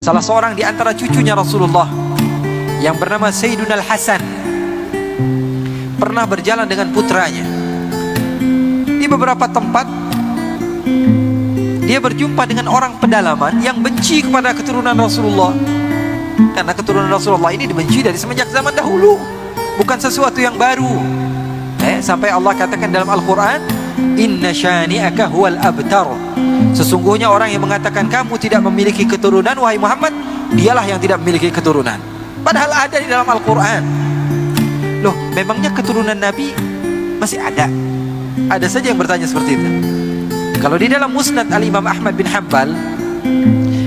Salah seorang di antara cucunya Rasulullah yang bernama Sayyiduna Al-Hasan pernah berjalan dengan putranya. Di beberapa tempat dia berjumpa dengan orang pedalaman yang benci kepada keturunan Rasulullah, karena keturunan Rasulullah ini dibenci dari semenjak zaman dahulu, bukan sesuatu yang baru. Sampai Allah katakan dalam Al-Quran, inna syani'aka huwal abtar, sesungguhnya orang yang mengatakan kamu tidak memiliki keturunan, wahai Muhammad, dialah yang tidak memiliki keturunan. Padahal ada di dalam Al-Quran. Loh, memangnya keturunan Nabi masih ada? Ada saja yang bertanya seperti itu. Kalau di dalam Musnad Al-Imam Ahmad bin Hanbal,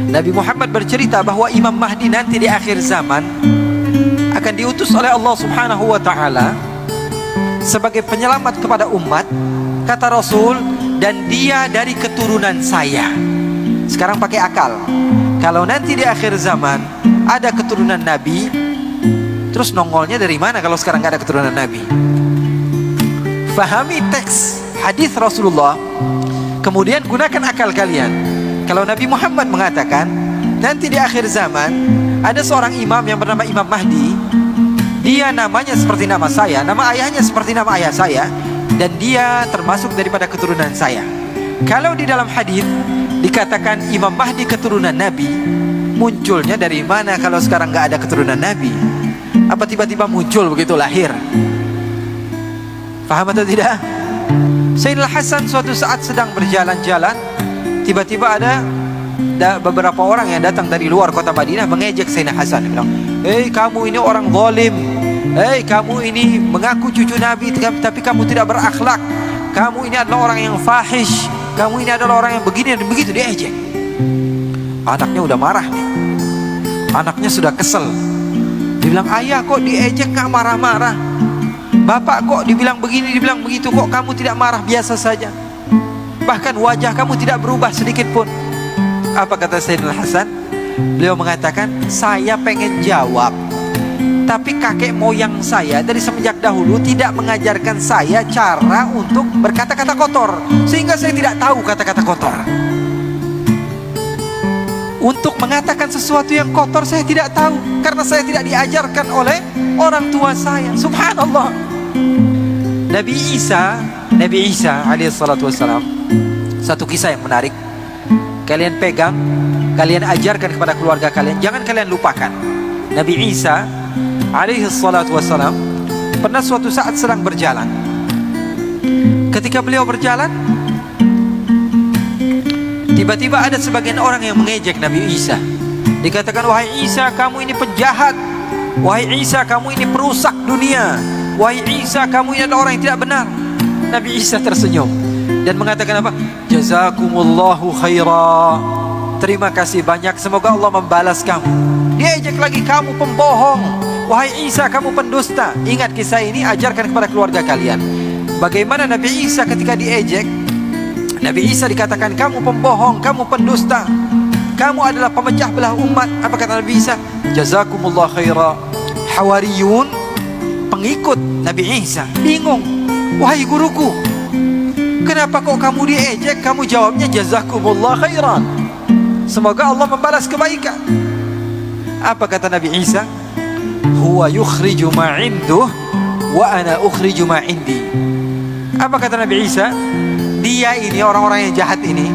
Nabi Muhammad bercerita bahwa Imam Mahdi nanti di akhir zaman akan diutus oleh Allah Subhanahu wa ta'ala sebagai penyelamat kepada umat. Kata Rasul, dan dia dari keturunan saya. Sekarang pakai akal. Kalau nanti di akhir zaman ada keturunan Nabi, terus nongolnya dari mana kalau sekarang nggak ada keturunan Nabi? Fahami teks hadis Rasulullah, kemudian gunakan akal kalian. Kalau Nabi Muhammad mengatakan nanti di akhir zaman ada seorang imam yang bernama Imam Mahdi, dia namanya seperti nama saya, nama ayahnya seperti nama ayah saya, dan dia termasuk daripada keturunan saya. Kalau di dalam hadis dikatakan Imam Mahdi keturunan Nabi, munculnya dari mana kalau sekarang nggak ada keturunan Nabi? Apa tiba-tiba muncul begitu lahir? Paham atau tidak? Sayyidina Hasan suatu saat sedang berjalan-jalan, tiba-tiba ada beberapa orang yang datang dari luar kota Madinah mengejek Sayyidina Hasan. Dia bilang, "Hei, kamu ini orang zalim. Hei, kamu ini mengaku cucu Nabi tapi kamu tidak berakhlak. Kamu ini adalah orang yang fahish. Kamu ini adalah orang yang begini dan begitu." Diejek. Anaknya udah marah nih. Anaknya sudah kesel. Dia bilang, "Ayah kok diejek gak marah-marah? Bapak kok dibilang begini, dibilang begitu, kok kamu tidak marah, biasa saja? Bahkan wajah kamu tidak berubah sedikit pun." Apa kata Sayyidina Hasan? Beliau mengatakan, "Saya pengen jawab, tapi kakek moyang saya dari semenjak dahulu tidak mengajarkan saya cara untuk berkata-kata kotor, sehingga saya tidak tahu kata-kata kotor. Untuk mengatakan sesuatu yang kotor saya tidak tahu, karena saya tidak diajarkan oleh orang tua saya." Subhanallah. Nabi Isa alaihissalatu wassalam, satu kisah yang menarik. Kalian pegang, kalian ajarkan kepada keluarga kalian, jangan kalian lupakan. Nabi Isa alaihissalatu wassalam pernah suatu saat sedang berjalan. Ketika beliau berjalan, tiba-tiba ada sebagian orang yang mengejek Nabi Isa. Dikatakan, "Wahai Isa, kamu ini penjahat. Wahai Isa, kamu ini perusak dunia. Wahai Isa, kamu ini adalah orang yang tidak benar." Nabi Isa tersenyum dan mengatakan apa? "Jazakumullahu khaira. Terima kasih banyak, semoga Allah membalas kamu." Diejek lagi, "Kamu pembohong. Wahai Isa, kamu pendusta." Ingat kisah ini, ajarkan kepada keluarga kalian. Bagaimana Nabi Isa ketika diejek, Nabi Isa dikatakan, "Kamu pembohong, kamu pendusta, kamu adalah pemecah belah umat." Apa kata Nabi Isa? "Jazakumullah khaira." Hawariyun, pengikut Nabi Isa, bingung. "Wahai guruku, kenapa kok kamu diejek?" Kamu jawabnya jazakumullah khairan, semoga Allah membalas kebaikan. Apa kata Nabi Isa? "Huwa yukhriju ma induh wa ana ukhriju ma indi." Apa kata Nabi Isa? Dia ini, orang-orang yang jahat ini,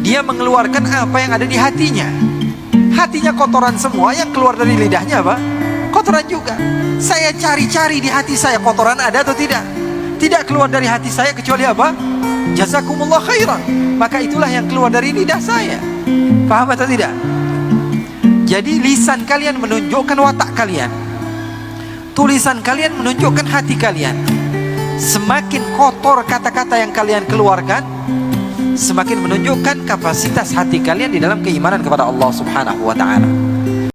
dia mengeluarkan apa yang ada di hatinya. Hatinya kotoran semua, yang keluar dari lidahnya apa? Kotoran juga. Saya cari-cari di hati saya, kotoran ada atau tidak? Tidak keluar dari hati saya kecuali apa? Jazakumullah khairan. Maka itulah yang keluar dari lidah saya. Paham atau tidak? Jadi lisan kalian menunjukkan watak kalian, tulisan kalian menunjukkan hati kalian. Semakin kotor kata-kata yang kalian keluarkan, semakin menunjukkan kapasitas hati kalian di dalam keimanan kepada Allah Subhanahu wa ta'ala.